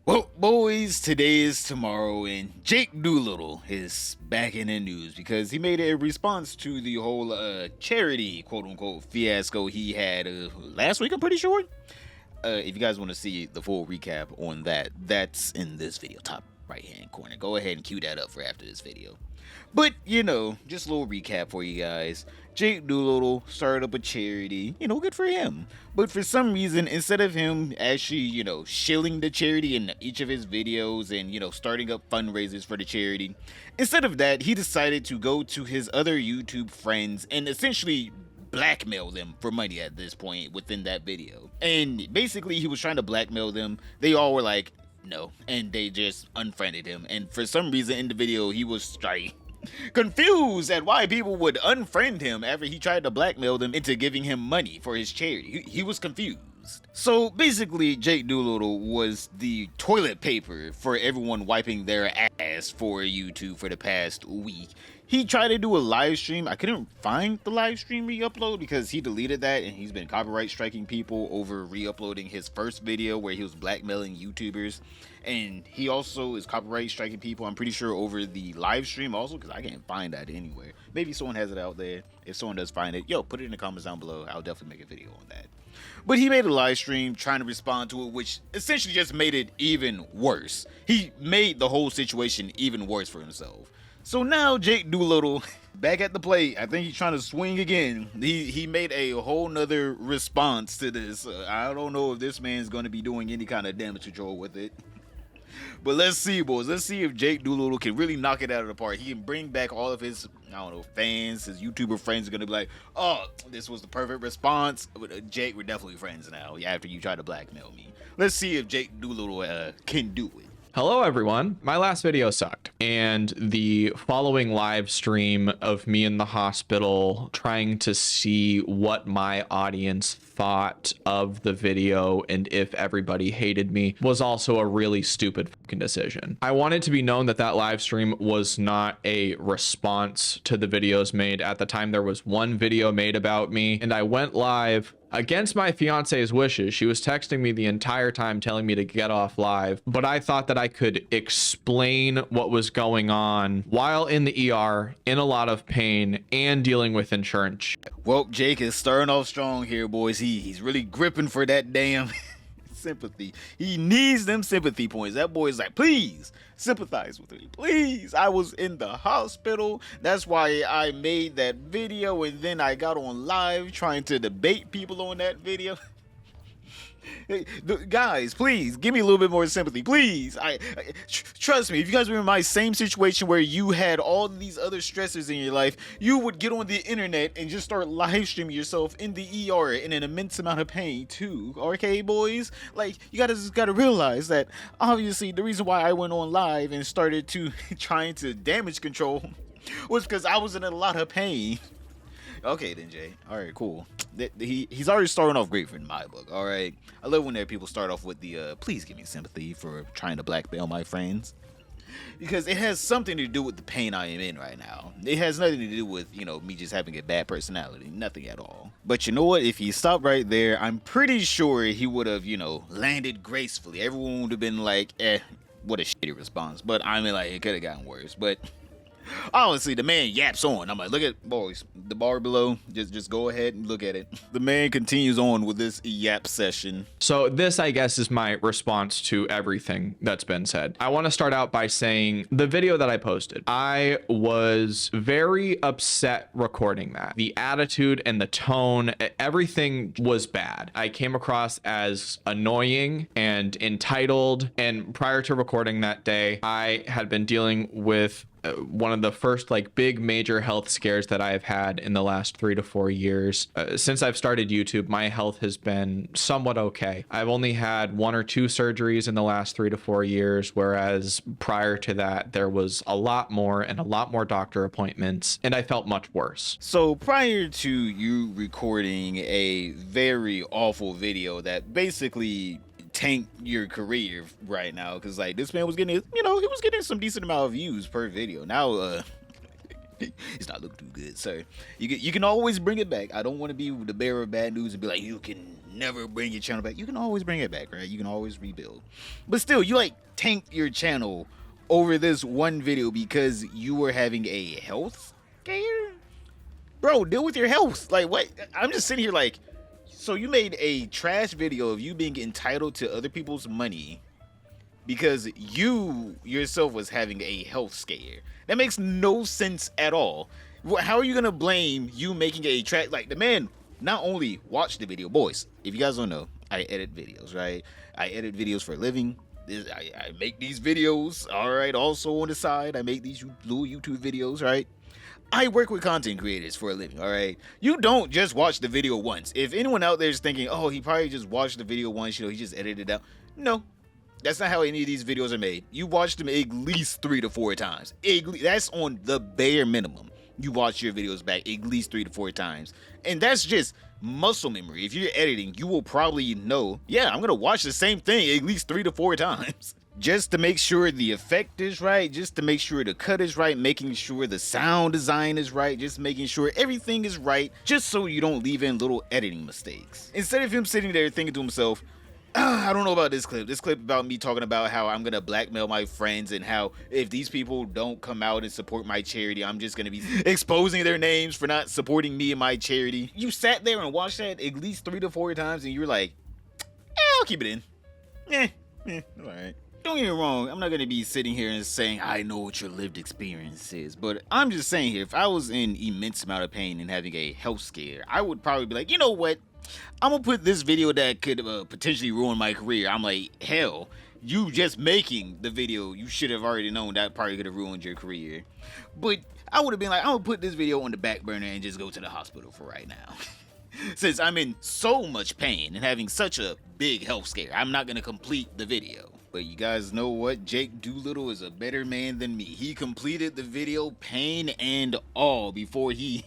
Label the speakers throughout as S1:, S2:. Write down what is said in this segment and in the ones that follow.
S1: Well, boys, today is tomorrow, and Jake Doolittle is back in the news because he made a response to the whole charity quote unquote fiasco he had last week, I'm pretty sure. If you guys want to see the full recap on that, that's in this video, top right hand corner. Go ahead and cue that up for after this video. But, just a little recap for you guys. Jake Doolittle started up a charity, good for him. But for some reason, instead of him actually, shilling the charity in each of his videos and, starting up fundraisers for the charity, instead of that, he decided to go to his other YouTube friends and essentially blackmail them for money at this point within that video. And basically, he was trying to blackmail them. They all were like, no, and they just unfriended him. And for some reason in the video, he was confused at why people would unfriend him after he tried to blackmail them into giving him money for his charity. He was confused. So basically, Jake Doolittle was the toilet paper for everyone wiping their ass for YouTube for the past week. He tried to do a live stream. I couldn't find the live stream re-upload because he deleted that, and he's been copyright striking people over re-uploading his first video where he was blackmailing YouTubers. And he also is copyright striking people, I'm pretty sure, over the live stream also, because I can't find that anywhere. Maybe someone has it out there. If someone does find it, put it in the comments down below. I'll definitely make a video on that. But he made a live stream trying to respond to it, which essentially just made it even worse. He made the whole situation even worse for himself. So now Jake Doolittle back at the plate. I think he's trying to swing again. He made a whole nother response to this. I don't know if this man's going to be doing any kind of damage control with it. But let's see, boys. Let's see if Jake Doolittle can really knock it out of the park. He can bring back all of his, fans. His YouTuber friends are going to be like, oh, this was the perfect response. Jake, we're definitely friends now after you try to blackmail me. Let's see if Jake Doolittle can do it.
S2: Hello everyone. My last video sucked, and the following live stream of me in the hospital trying to see what my audience thought of the video and if everybody hated me was also a really stupid fucking decision. I want it to be known that that live stream was not a response to the videos made. At the time, there was one video made about me, and I went live against my fiance's wishes. She was texting me the entire time telling me to get off live, but I thought that I could explain what was going on while in the ER, in a lot of pain, and dealing with insurance.
S1: Well, Jake is starting off strong here, boys. He's really gripping for that damn sympathy. He needs them sympathy points. That boy's like, please sympathize with me, please. I was in the hospital. That's why I made that video, and then I got on live trying to debate people on that video. Guys, please give me a little bit more sympathy, please. Trust me, if you guys were in my same situation where you had all these other stressors in your life, you would get on the internet and just start live streaming yourself in the ER in an immense amount of pain too. Okay, boys? Like, you just gotta realize that obviously the reason why I went on live and started to trying to damage control was because I was in a lot of pain. Okay then, Jay. All right, cool. He's already starting off great in my book. All right, I love when there people start off with the please give me sympathy for trying to blackmail my friends, because it has something to do with the pain I am in right now. It has nothing to do with me just having a bad personality, nothing at all. But you know what? If he stopped right there, I'm pretty sure he would have landed gracefully. Everyone would have been like, what a shitty response. But I mean, like, it could have gotten worse. But honestly, the man yaps on. I'm like, look at, boys, the bar below. Just go ahead and look at it. The man continues on with this yap session.
S2: So this, I guess, is my response to everything that's been said. I want to start out by saying the video that I posted, I was very upset recording that. The attitude and the tone, everything was bad. I came across as annoying and entitled. And prior to recording that day, I had been dealing with one of the first big major health scares that I've had in the last 3 to 4 years. Since I've started YouTube, my health has been somewhat okay. I've only had 1 or 2 surgeries in the last 3 to 4 years, whereas prior to that, there was a lot more and a lot more doctor appointments, and I felt much worse.
S1: So prior to you recording a very awful video that basically tank your career right now, because this man was getting he was getting some decent amount of views per video. Now it's not looking too good, sir. You can always bring it back. I don't want to be the bearer of bad news and be like, you can never bring your channel back. You can always bring it back, right? You can always rebuild. But still, you like tanked your channel over this one video because you were having a health scare? Bro, deal with your health. Like, what? I'm just sitting here like, so you made a trash video of you being entitled to other people's money because you yourself was having a health scare. That makes no sense at all. How are you gonna blame you making a trash? Like, the man not only watched the video, boys, if you guys don't know, I edit videos, right? I edit videos for a living. I make these videos, all right? Also on the side, I make these little YouTube videos, right? I work with content creators for a living, all right? You don't just watch the video once. If anyone out there is thinking, oh, he probably just watched the video once, you know, he just edited it out. No, that's not how any of these videos are made. You watch them at least 3 to 4 times. That's on the bare minimum. You watch your videos back at least 3 to 4 times. And that's just muscle memory. If you're editing, you will probably know, yeah, I'm gonna watch the same thing at least 3 to 4 times. Just to make sure the effect is right, just to make sure the cut is right, making sure the sound design is right, just making sure everything is right, just so you don't leave in little editing mistakes. Instead of him sitting there thinking to himself, I don't know about this clip. This clip about me talking about how I'm gonna blackmail my friends and how if these people don't come out and support my charity, I'm just gonna be exposing their names for not supporting me and my charity. You sat there and watched that at least 3 to 4 times and you were like, I'll keep it in. Alright. Don't get me wrong, I'm not gonna be sitting here and saying I know what your lived experience is, but I'm just saying here, if I was in immense amount of pain and having a health scare, I would probably be like, you know what? I'm gonna put this video that could potentially ruin my career. I'm like, hell, you just making the video, you should have already known that probably could have ruined your career. But I would have been like, I'm gonna put this video on the back burner and just go to the hospital for right now. Since I'm in so much pain and having such a big health scare, I'm not gonna complete the video. But you guys know what? Jake Doolittle is a better man than me. He completed the video, pain and all, before he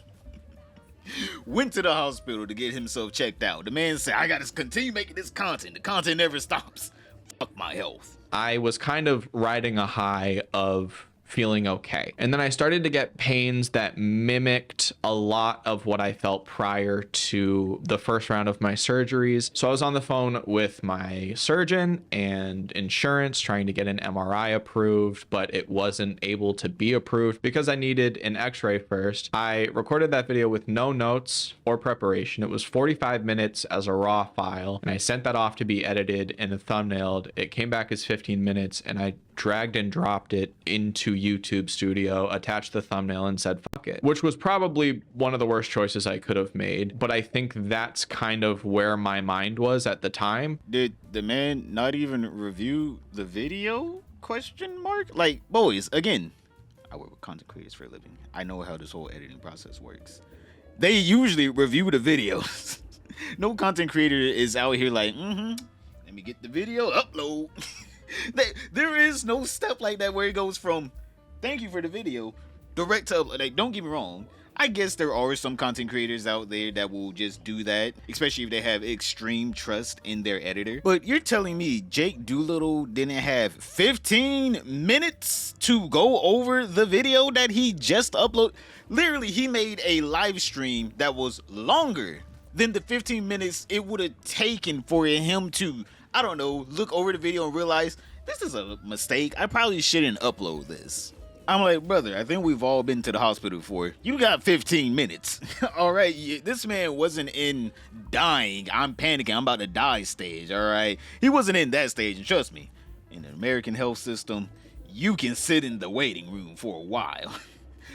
S1: went to the hospital to get himself checked out. The man said, I gotta continue making this content. The content never stops. Fuck my health.
S2: I was kind of riding a high of feeling okay. And then I started to get pains that mimicked a lot of what I felt prior to the first round of my surgeries. So I was on the phone with my surgeon and insurance trying to get an MRI approved, but it wasn't able to be approved because I needed an x-ray first. I recorded that video with no notes or preparation. It was 45 minutes as a raw file, and I sent that off to be edited and thumbnailed. It came back as 15 minutes, and I dragged and dropped it into YouTube Studio, attached the thumbnail, and said fuck it, which was probably one of the worst choices I could have made. But I think that's kind of where my mind was at the time.
S1: Did the man not even review the video? Question mark? Like, boys, again, I work with content creators for a living. I know how this whole editing process works. They usually review the videos. No content creator is out here like, let me get the video, upload. There is no step like that where it goes from thank you for the video direct to upload. Like, don't get me wrong, I guess there are some content creators out there that will just do that, especially if they have extreme trust in their editor. But you're telling me Jake Doolittle didn't have 15 minutes to go over the video that he just uploaded? Literally, he made a live stream that was longer than the 15 minutes it would have taken for him to, I don't know, look over the video and realize this is a mistake. I probably shouldn't upload this. I'm like, brother, I think we've all been to the hospital before. You got 15 minutes. All right, this man wasn't in dying, I'm panicking, I'm about to die stage, all right? He wasn't in that stage, and trust me, in the American health system, you can sit in the waiting room for a while.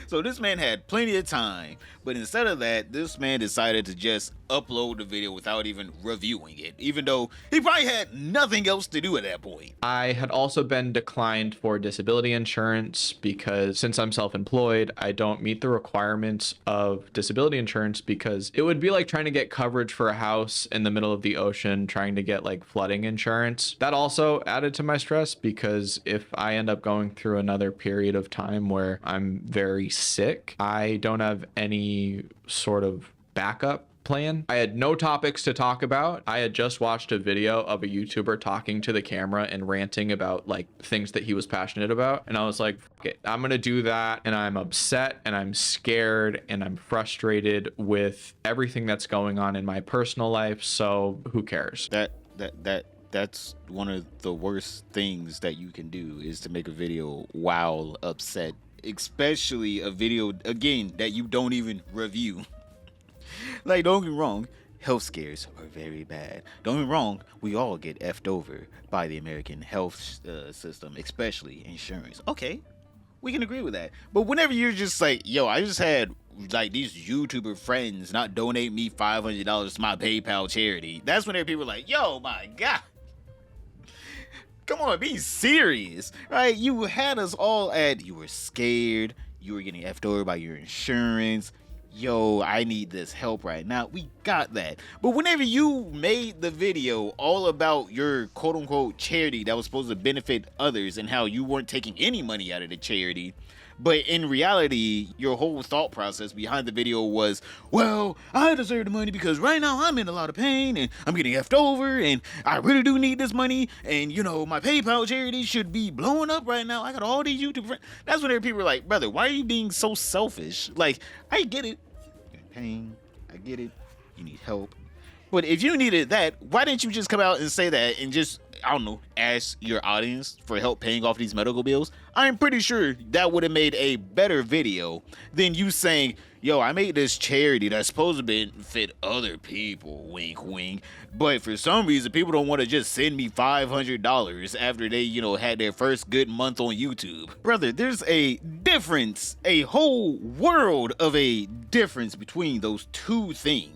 S1: So this man had plenty of time, but instead of that, this man decided to just upload the video without even reviewing it, even though he probably had nothing else to do at that point.
S2: I had also been declined for disability insurance because since I'm self-employed, I don't meet the requirements of disability insurance, because it would be like trying to get coverage for a house in the middle of the ocean, trying to get like flooding insurance. That also added to my stress, because if I end up going through another period of time where I'm very sick, I don't have any sort of backup plan. I had no topics to talk about. I had just watched a video of a YouTuber talking to the camera and ranting about like things that he was passionate about. And I was like, fuck it, I'm gonna do that. And I'm upset and I'm scared and I'm frustrated with everything that's going on in my personal life. So who cares?
S1: That's one of the worst things that you can do, is to make a video while upset, especially a video, again, that you don't even review. Like, don't get me wrong, health scares are very bad. Don't get me wrong, we all get effed over by the American health system, especially insurance. Okay, we can agree with that. But whenever you're just like, yo, I just had like these YouTuber friends not donate me $500 to my PayPal charity, that's whenever people are like, yo, my God. Come on, be serious, right? You had us all you were scared, you were getting effed over by your insurance. Yo, I need this help right now. We got that. But whenever you made the video all about your quote unquote charity that was supposed to benefit others and how you weren't taking any money out of the charity, but in reality, your whole thought process behind the video was, well, I deserve the money because right now I'm in a lot of pain and I'm getting effed over and I really do need this money. And, you know, my PayPal charity should be blowing up right now. I got all these YouTube friends. That's when people are like, brother, why are you being so selfish? Like, I get it. You're in pain. I get it. You need help. But if you needed that, why didn't you just come out and say that and just, I don't know, ask your audience for help paying off these medical bills? I'm pretty sure that would have made a better video than you saying, yo, I made this charity that's supposed to benefit other people, wink, wink. But for some reason, people don't want to just send me $500 after they, you know, had their first good month on YouTube. Brother, there's a difference, a whole world of a difference between those two things.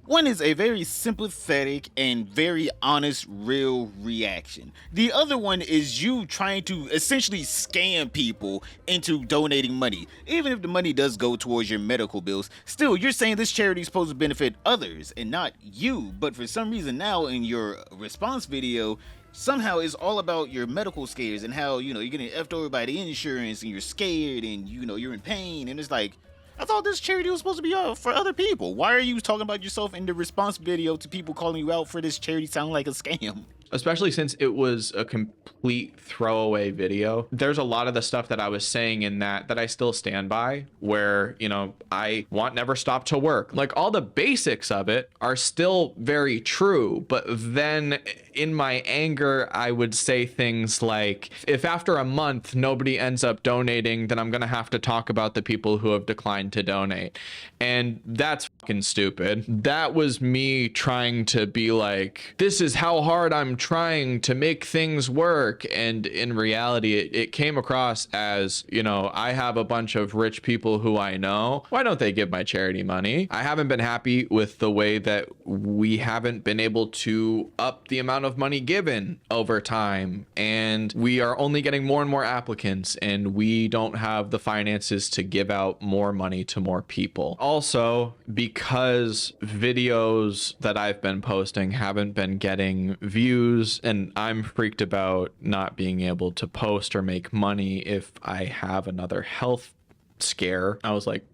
S1: One is a very sympathetic and very honest, real reaction. The other one is you trying to essentially scam people into donating money. Even if the money does go towards your medical bills, still, you're saying this charity is supposed to benefit others and not you. But for some reason now in your response video, somehow it's all about your medical scares and how, you know, you're getting effed over by the insurance and you're scared and, you know, you're in pain. And it's like, I thought this charity was supposed to be for other people. Why are you talking about yourself in the response video to people calling you out for this charity sounding like a scam?
S2: Especially since it was a complete throwaway video. There's a lot of the stuff that I was saying in that I still stand by, where, you know, I want never stop to work. Like, all the basics of it are still very true, but then in my anger, I would say things like, if after a month nobody ends up donating, then I'm gonna have to talk about the people who have declined to donate. And that's fucking stupid. That was me trying to be like, this is how hard I'm trying to make things work. And in reality, it came across as, you know, I have a bunch of rich people who I know. Why don't they give my charity money? I haven't been happy with the way that we haven't been able to up the amount of money given over time. And we are only getting more and more applicants, and we don't have the finances to give out more money to more people. Also, because videos that I've been posting haven't been getting views, and I'm freaked about not being able to post or make money if I have another health scare. I was like,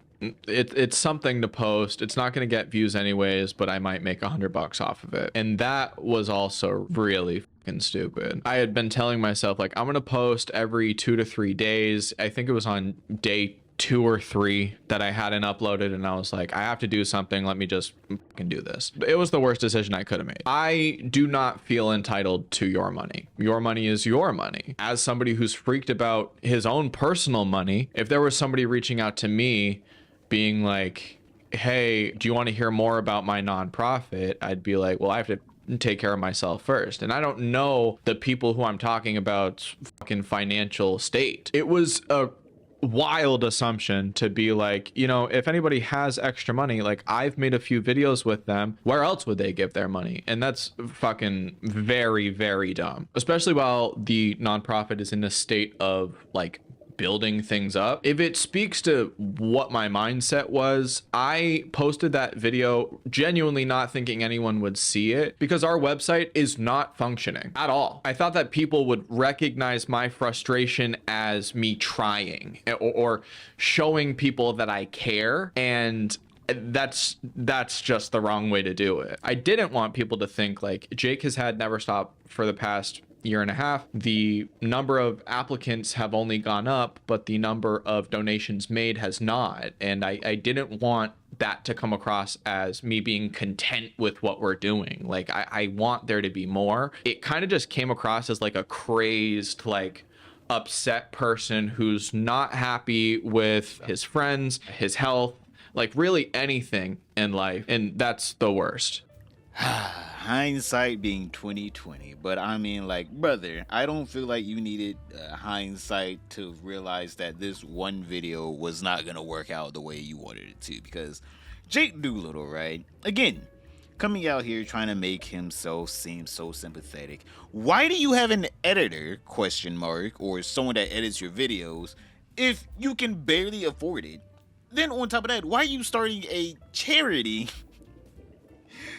S2: it's something to post. It's not going to get views anyways, but I might make $100 off of it. And that was also really fucking stupid. I had been telling myself, like, I'm going to post every 2 to 3 days. I think it was on day 2 or 3 that I hadn't uploaded, and I was like, I have to do something. Let me just fucking do this. It was the worst decision I could have made. I do not feel entitled to your money. Your money is your money. As somebody who's freaked about his own personal money, if there was somebody reaching out to me being like, hey, do you want to hear more about my nonprofit? I'd be like, well, I have to take care of myself first. And I don't know the people who I'm talking about's fucking financial state. It was a wild assumption to be like, you know, if anybody has extra money, like, I've made a few videos with them, where else would they give their money? And that's fucking very, very dumb, especially while the nonprofit is in a state of like building things up. If it speaks to what my mindset was, I posted that video genuinely not thinking anyone would see it, because our website is not functioning at all. I thought that people would recognize my frustration as me trying or showing people that I care. And that's just the wrong way to do it. I didn't want people to think like Jake has had Never Stop for the past year and a half. The number of applicants have only gone up, but the number of donations made has not. And I didn't want that to come across as me being content with what we're doing. Like I want there to be more. It kind of just came across as like a crazed, like upset person who's not happy with his friends, his health, like really anything in life. And that's the worst.
S1: Hindsight being 2020, but I mean, like, brother, I don't feel like you needed hindsight to realize that this one video was not gonna work out the way you wanted it to, because Jake Doolittle, right, again, coming out here trying to make himself seem so sympathetic. Why do you have an editor, question mark, or someone that edits your videos if you can barely afford it? Then on top of that, why are you starting a charity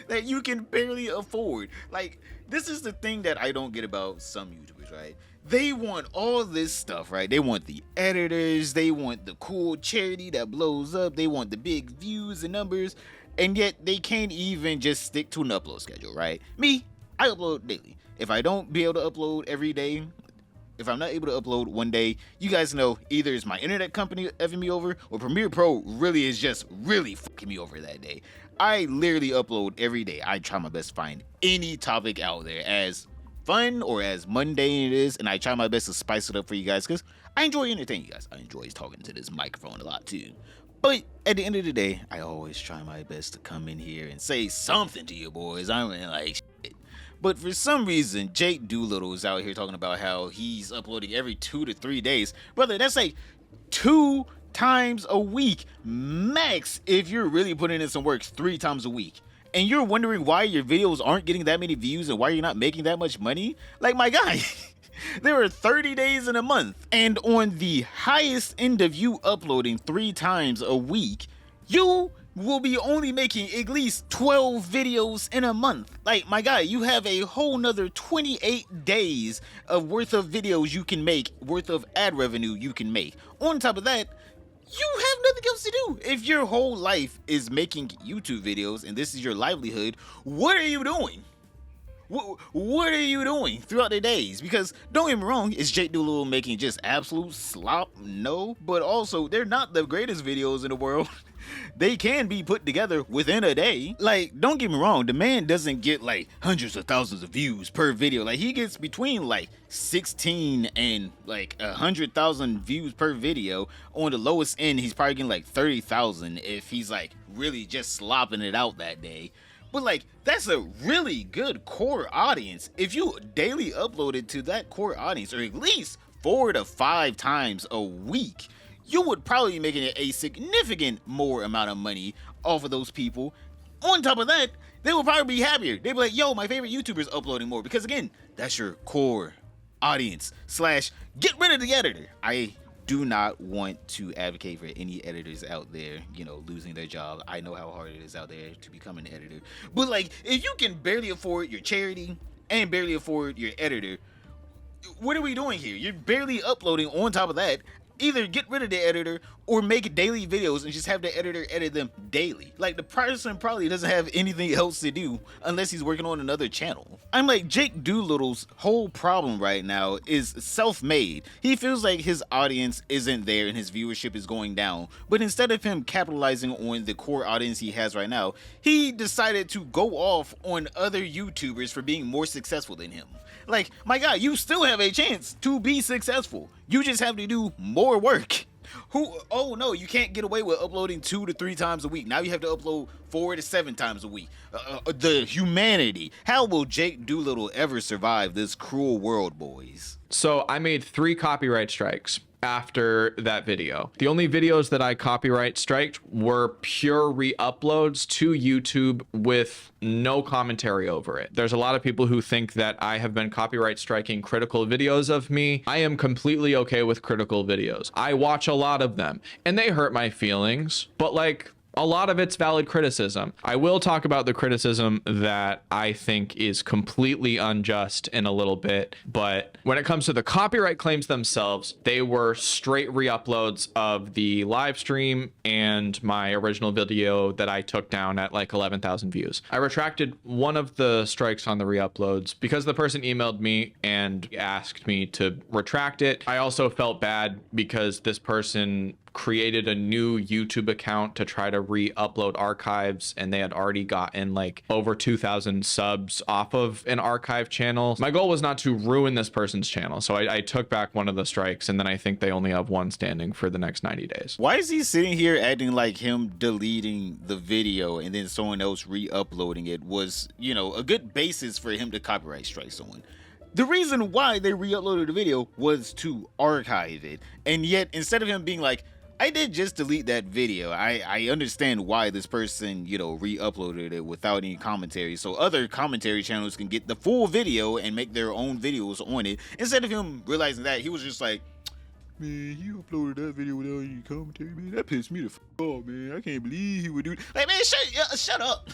S1: that you can barely afford? Like, this is the thing that I don't get about some YouTubers, right? They want all this stuff, right? They want the editors, they want the cool charity that blows up, they want the big views and numbers, and yet they can't even just stick to an upload schedule, right? Me, I upload daily. If I don't be able to upload every day, if I'm not able to upload one day, you guys know either it's my internet company effing me over, or Premiere Pro really is just really fucking me over that day. I literally upload every day. I try my best to find any topic out there, as fun or as mundane it is, and I try my best to spice it up for you guys, because I enjoy entertaining you guys. I enjoy talking to this microphone a lot too. But at the end of the day, I always try my best to come in here and say something to you boys. I mean, like, shit. But for some reason, Jake Doolittle is out here talking about how he's uploading every 2 to 3 days. Brother, that's like 2 times a week max if you're really putting in some work 3 times a week. And you're wondering why your videos aren't getting that many views and why you're not making that much money? Like, my guy, there are 30 days in a month. And on the highest end of you uploading 3 times a week, you will be only making at least 12 videos in a month. Like, my guy, you have a whole nother 28 days of worth of videos you can make, worth of ad revenue you can make. On top of that, you have nothing else to do. If your whole life is making YouTube videos and this is your livelihood, what are you doing? What are you doing throughout the days? Because don't get me wrong, is Jake Doolittle making just absolute slop? No, but also they're not the greatest videos in the world. They can be put together within a day. Like, don't get me wrong, the man doesn't get like hundreds of thousands of views per video. Like, he gets between like 16 and like 100,000 views per video. On the lowest end, he's probably getting like 30,000 if he's like really just slopping it out that day. But like, that's a really good core audience. If you daily uploaded to that core audience, or at least 4 to 5 times a week, you would probably be making a significant more amount of money off of those people. On top of that, they would probably be happier. They'd be like, yo, my favorite YouTuber's uploading more. Because again, that's your core audience. / get rid of the editor. I do not want to advocate for any editors out there, you know, losing their job. I know how hard it is out there to become an editor. But like, if you can barely afford your charity and barely afford your editor, what are we doing here? You're barely uploading. On top of that, either get rid of the editor or make daily videos and just have the editor edit them daily. Like, the person probably doesn't have anything else to do unless he's working on another channel. I'm like, Jake Doolittle's whole problem right now is self-made. He feels like his audience isn't there and his viewership is going down. But instead of him capitalizing on the core audience he has right now, he decided to go off on other YouTubers for being more successful than him. Like, my guy, you still have a chance to be successful. You just have to do more work. Oh no, you can't get away with uploading 2 to 3 times a week. Now you have to upload 4 to 7 times a week. The humanity. How will Jake Doolittle ever survive this cruel world, boys?
S2: So I made 3 copyright strikes after that video. The only videos that I copyright striked were pure re-uploads to YouTube with no commentary over it. There's a lot of people who think that I have been copyright striking critical videos of me. I am completely okay with critical videos. I watch a lot of them and they hurt my feelings, but like, A lot of it's valid criticism. I will talk about the criticism that I think is completely unjust in a little bit, but when it comes to the copyright claims themselves, they were straight re-uploads of the live stream and my original video that I took down at like 11,000 views. I retracted one of the strikes on the re-uploads because the person emailed me and asked me to retract it. I also felt bad because this person created a new YouTube account to try to re-upload archives, and they had already gotten like over 2,000 subs off of an archive channel. My goal was not to ruin this person's channel, so I took back one of the strikes, and then I think they only have one standing for the next 90 days.
S1: Why is he sitting here acting like him deleting the video and then someone else re-uploading it was, you know, a good basis for him to copyright strike someone? The reason why they re-uploaded the video was to archive it, and yet instead of him being like, I did just delete that video. I understand why this person, you know, re-uploaded it without any commentary, so other commentary channels can get the full video and make their own videos on it. Instead of him realizing that, he was just like, man, he uploaded that video without any commentary, man. That pissed me the f off, man. I can't believe he would do that. Like, man, shut up.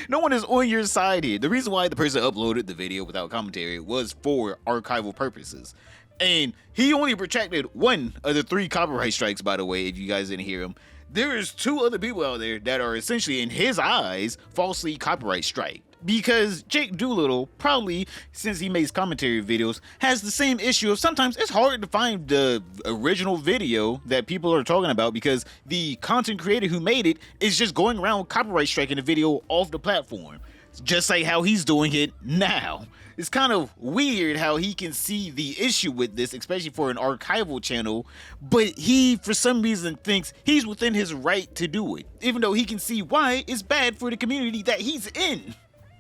S1: No one is on your side here. The reason why the person uploaded the video without commentary was for archival purposes. And he only retracted one of the 3 copyright strikes, by the way, if you guys didn't hear him. There is 2 other people out there that are essentially, in his eyes, falsely copyright striked. Because Jake Doolittle, probably, since he makes commentary videos, has the same issue of sometimes it's hard to find the original video that people are talking about because the content creator who made it is just going around copyright striking the video off the platform. Just like how he's doing it now. It's kind of weird how he can see the issue with this, especially for an archival channel, but he, for some reason, thinks he's within his right to do it, even though he can see why it's bad for the community that he's in.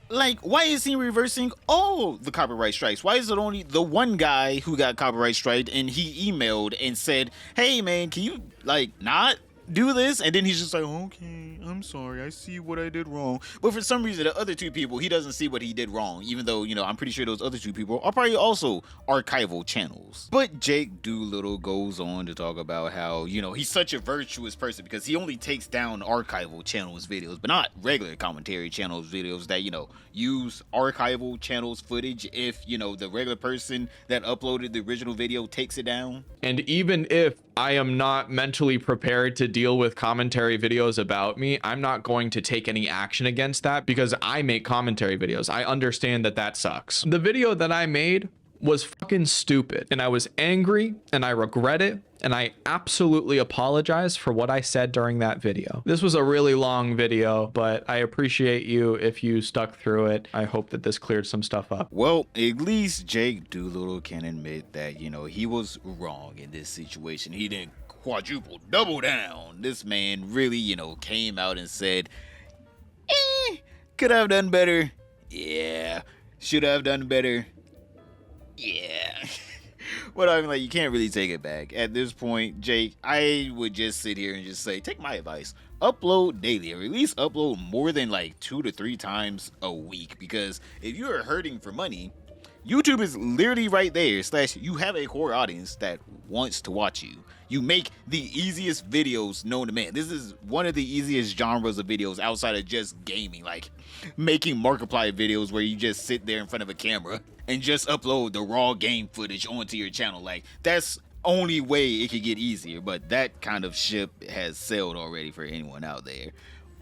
S1: Like, why is he reversing all the copyright strikes? Why is it only the one guy who got copyright striked and he emailed and said, hey man, can you, like, not do this? And then he's just like, okay, I'm sorry, I see what I did wrong. But for some reason, the other 2 people, he doesn't see what he did wrong, even though, you know, I'm pretty sure those other 2 people are probably also archival channels. But Jake Doolittle goes on to talk about how, you know, he's such a virtuous person because he only takes down archival channels videos, but not regular commentary channels videos that, you know, use archival channels footage if, you know, the regular person that uploaded the original video takes it down.
S2: And even if I am not mentally prepared to deal with commentary videos about me, I'm not going to take any action against that because I make commentary videos. I understand that that sucks. The video that I made was fucking stupid, and I was angry, and I regret it, and I absolutely apologize for what I said during that video. This was a really long video, but I appreciate you if you stuck through it. I hope that this cleared some stuff up.
S1: Well, at least Jake Doolittle can admit that, you know, he was wrong in this situation. He didn't quadruple double down. This man really, you know, came out and said, could I have done better? Yeah. Should I have done better? Yeah. But I'm like, you can't really take it back. At this point, Jake, I would just sit here and just say, take my advice. Upload daily, or at least upload more than like 2 to 3 times a week. Because if you are hurting for money, YouTube is literally right there. / you have a core audience that wants to watch you. You make the easiest videos known to man. This is one of the easiest genres of videos outside of just gaming, like making Markiplier videos where you just sit there in front of a camera and just upload the raw game footage onto your channel. Like, that's only way it could get easier, but that kind of ship has sailed already for anyone out there.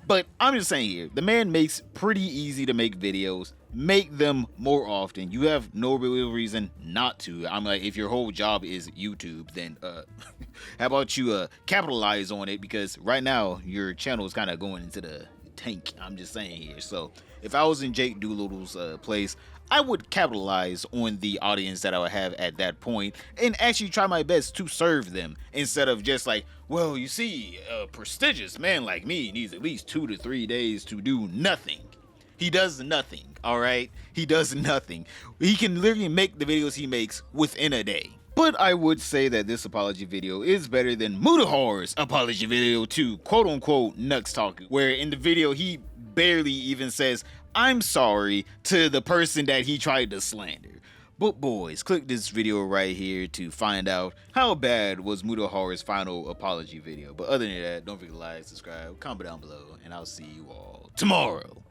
S1: But I'm just saying here, the man makes pretty easy to make videos. Make them more often. You have no real reason not to. I'm like, if your whole job is YouTube, then how about you capitalize on it? Because right now your channel is kind of going into the tank. I'm just saying here. So if I was in Jake Doolittle's place, I would capitalize on the audience that I would have at that point and actually try my best to serve them instead of just like, well, you see, a prestigious man like me needs at least 2 to 3 days to do nothing. He does nothing, all right? He does nothing. He can literally make the videos he makes within a day. But I would say that this apology video is better than Mudahar's apology video to quote-unquote Nux Talk, where in the video he barely even says, I'm sorry to the person that he tried to slander. But boys, click this video right here to find out how bad was Mutaharu's final apology video. But other than that, don't forget to like, subscribe, comment down below, and I'll see you all tomorrow.